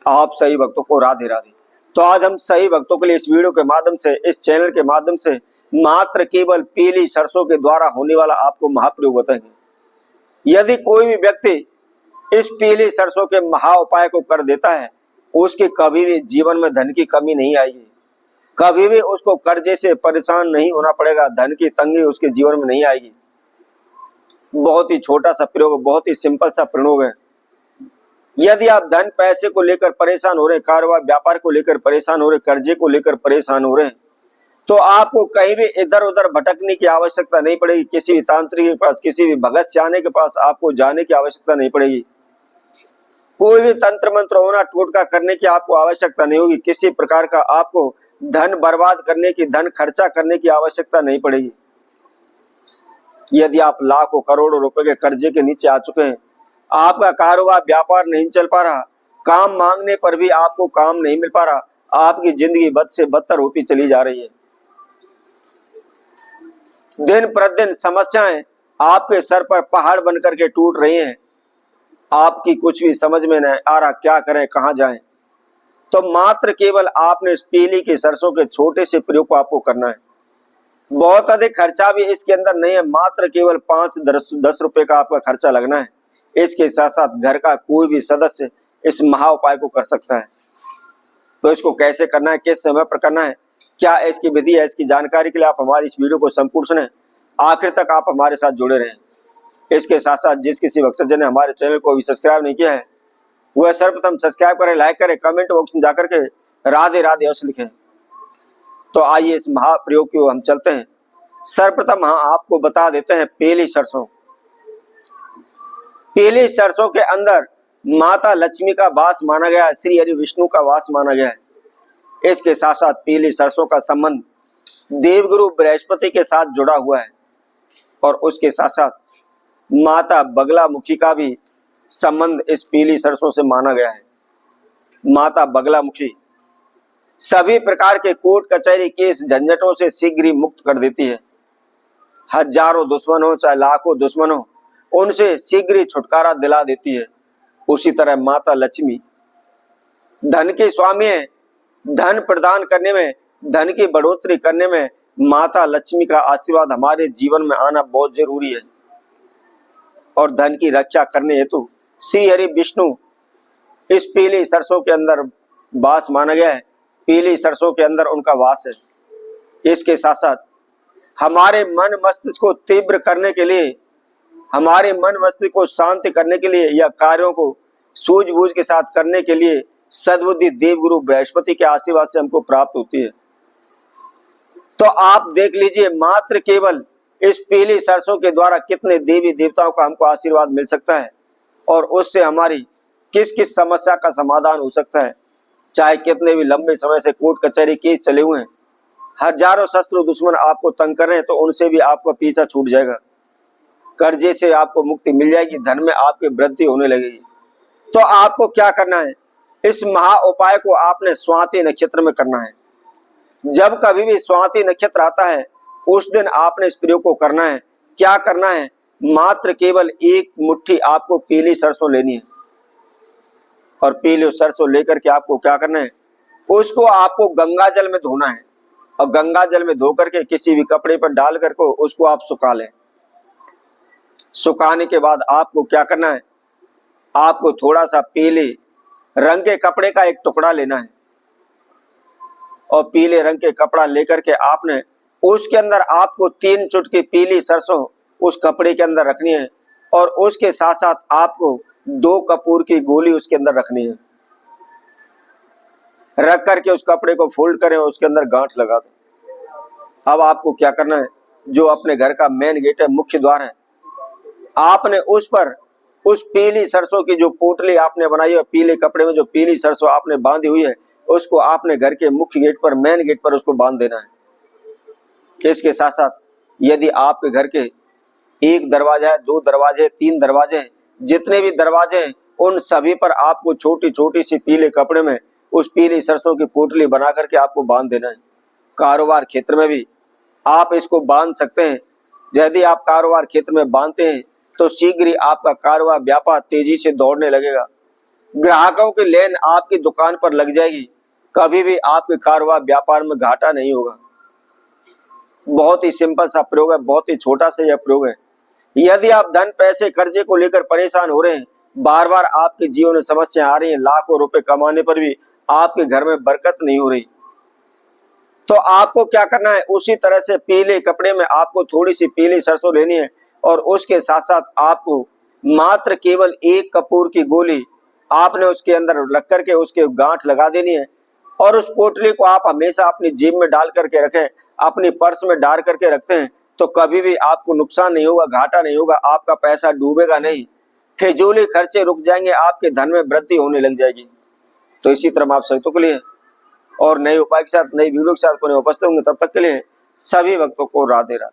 आप सही भक्तों को राधे राधे। तो आज हम सही भक्तों के लिए इस वीडियो के माध्यम से, इस चैनल के माध्यम से मात्र केवल पीली सरसों के द्वारा होने वाला आपको महाप्रयोग बताएंगे। यदि कोई भी व्यक्ति इस पीली सरसों के महा उपाय को कर देता है, उसके कभी भी जीवन में धन की कमी नहीं आएगी, कभी भी उसको कर्जे से परेशान नहीं होना पड़ेगा, धन की तंगी उसके जीवन में नहीं आएगी। बहुत ही छोटा सा प्रयोग, बहुत ही सिंपल सा प्रयोग है। यदि आप धन पैसे को लेकर परेशान हो रहे हैं, कारोबार व्यापार को लेकर परेशान हो रहे, कर्जे को लेकर परेशान हो रहे हैं, तो आपको कहीं भी इधर उधर भटकने की आवश्यकता नहीं पड़ेगी। किसी भी तांत्रिक के पास, किसी भी भगत सियाने के पास आपको जाने की आवश्यकता नहीं पड़ेगी। कोई भी तंत्र मंत्र होना टोटका करने की आपको आवश्यकता नहीं होगी। किसी प्रकार का आपको धन बर्बाद करने की, धन खर्चा करने की आवश्यकता नहीं पड़ेगी। यदि आप लाखों करोड़ों रुपए के कर्जे के नीचे आ चुके हैं, आपका कारोबार व्यापार नहीं चल पा रहा, काम मांगने पर भी आपको काम नहीं मिल पा रहा, आपकी जिंदगी बद से बदतर होती चली जा रही है, दिन प्रतिदिन समस्याएं आपके सर पर पहाड़ बनकर के टूट रही हैं, आपकी कुछ भी समझ में नहीं आ रहा क्या करें, कहां जाएं, तो मात्र केवल आपने इस पीली की सरसों के छोटे से प्रयोग को आपको करना है। बहुत अधिक खर्चा भी इसके अंदर नहीं है, मात्र केवल 5-10 रुपए का आपका खर्चा लगना है। इसके साथ साथ घर का कोई भी सदस्य इस महा उपाय को कर सकता है। तो इसको कैसे करना है, किस समय पर करना है, क्या इसकी विधि है, इसकी जानकारी के लिए आप हमारी इस वीडियो को संपूर्ण सुने, आखिर तक आप हमारे साथ जुड़े रहें। इसके साथ साथ जिस किसी भक्तजन ने हमारे चैनल को अभी सब्सक्राइब नहीं किया है, वह सर्वप्रथम सब्सक्राइब करें, लाइक करें, कमेंट बॉक्स में जाकर के राधे राधे अवश्य लिखें। तो आइए इस महाप्रयोग की ओर हम चलते हैं। सर्वप्रथम आपको बता देते हैं पीली सरसों। पीली सरसों के अंदर माता लक्ष्मी का वास माना गया है, श्री हरि विष्णु का वास माना गया है। इसके साथ साथ पीली सरसों का संबंध देवगुरु बृहस्पति के साथ जुड़ा हुआ है और उसके साथ साथ माता बगलामुखी का भी संबंध इस पीली सरसों से माना गया है। माता बगलामुखी सभी प्रकार के कोर्ट कचहरी केस झंझटों से शीघ्र ही मुक्त कर देती है। हजारों दुश्मन हो चाहे लाखों दुश्मन हो, उनसे शीघ्र ही छुटकारा दिला देती है। उसी तरह माता लक्ष्मी धन के स्वामी है। धन प्रदान करने में, धन की बढ़ोतरी करने में माता लक्ष्मी का आशीर्वाद हमारे जीवन में आना बहुत जरूरी है। और धन की रक्षा करने हेतु श्री हरि विष्णु इस पीली सरसों के अंदर वास माना गया है। पीली सरसों के अंदर उनका वास है। इसके साथ साथ हमारे मन मस्तिष्क को तीव्र करने के लिए, हमारे मन मस्तिष्क को शांति करने के लिए या कार्यों को सूझबूझ के साथ करने के लिए सद्बुद्धि देवगुरु बृहस्पति के आशीर्वाद से हमको प्राप्त होती है। तो आप देख लीजिए मात्र केवल इस पीली सरसों के द्वारा कितने देवी देवताओं का हमको आशीर्वाद मिल सकता है और उससे हमारी किस किस समस्या का समाधान हो सकता है। चाहे कितने भी लंबे समय से कोर्ट कचहरी केस चले हुए हैं, हजारों शत्रु दुश्मन आपको तंग कर रहे हैं, तो उनसे भी आपका पीछा छूट जाएगा। कर्जे से आपको मुक्ति मिल जाएगी, धन में आपकी वृद्धि होने लगेगी। तो आपको क्या करना है, इस महा उपाय को आपने स्वाति नक्षत्र में करना है। जब कभी भी स्वाति नक्षत्र आता है उस दिन आपने इस प्रयोग को करना है। क्या करना है, मात्र केवल एक मुट्ठी आपको पीली सरसों लेनी है और पीली सरसों लेकर के आपको क्या करना है, उसको आपको गंगा जल में धोना है और गंगा जल में धो करके किसी भी कपड़े पर डाल करके उसको आप सुखा लें। सुखाने के बाद आपको क्या करना है, आपको थोड़ा सा पीले रंग के कपड़े का एक टुकड़ा लेना है और पीले रंग के कपड़ा लेकर के आपने उसके अंदर आपको 3 चुटकी पीली सरसों उस कपड़े के अंदर रखनी है और उसके साथ साथ आपको 2 कपूर की गोली उसके अंदर रखनी है। रख करके उस कपड़े को फोल्ड करें और उसके अंदर गांठ लगा दो। अब आपको क्या करना है, जो अपने घर का मेन गेट है, मुख्य द्वार है, आपने उस पर उस पीली सरसों की जो पोटली आपने बनाई है, पीले कपड़े में जो पीली सरसों आपने बांधी हुई है, उसको आपने घर के मुख्य गेट पर, मेन गेट पर उसको बांध देना है। इसके साथ साथ यदि आपके घर के 1 दरवाजा है, 2 दरवाजे, 3 दरवाजे हैं, जितने भी दरवाजे हैं उन सभी पर आपको छोटी छोटी सी पीले कपड़े में उस पीली सरसों की पोटली बना करके आपको बांध देना है। कारोबार क्षेत्र में भी आप इसको बांध सकते हैं। यदि आप कारोबार क्षेत्र में बांधते हैं तो शीघ्र ही आपका कारोबार व्यापार तेजी से दौड़ने लगेगा। ग्राहकों की लेन आपकी दुकान पर लग जाएगी, कभी भी आपके कारोबार व्यापार में घाटा नहीं होगा। बहुत ही सिंपल सा प्रयोग है, बहुत ही छोटा सा यह प्रयोग है। यदि आप धन पैसे कर्जे को लेकर परेशान हो रहे हैं, बार बार आपके जीवन में समस्या आ रही है, लाखों रुपए कमाने पर भी आपके घर में बरकत नहीं हो रही, तो आपको क्या करना है, उसी तरह से पीले कपड़े में आपको थोड़ी सी पीली सरसों लेनी है और उसके साथ साथ आपको मात्र केवल 1 कपूर की गोली आपने उसके अंदर रख करके उसके गांठ लगा देनी है और उस पोटली को आप हमेशा अपनी जेब में डाल करके रखें, अपनी पर्स में डाल करके रखते हैं तो कभी भी आपको नुकसान नहीं होगा, घाटा नहीं होगा, आपका पैसा डूबेगा नहीं, फिजूली खर्चे रुक जाएंगे, आपके धन में वृद्धि होने लग जाएगी। तो इसी तरह आप सहितों के लिए और नए उपाय के साथ नई वीडियो के साथ पुनः उपस्थित होंगे। तब तक के लिए सभी भक्तों को राधे राधे।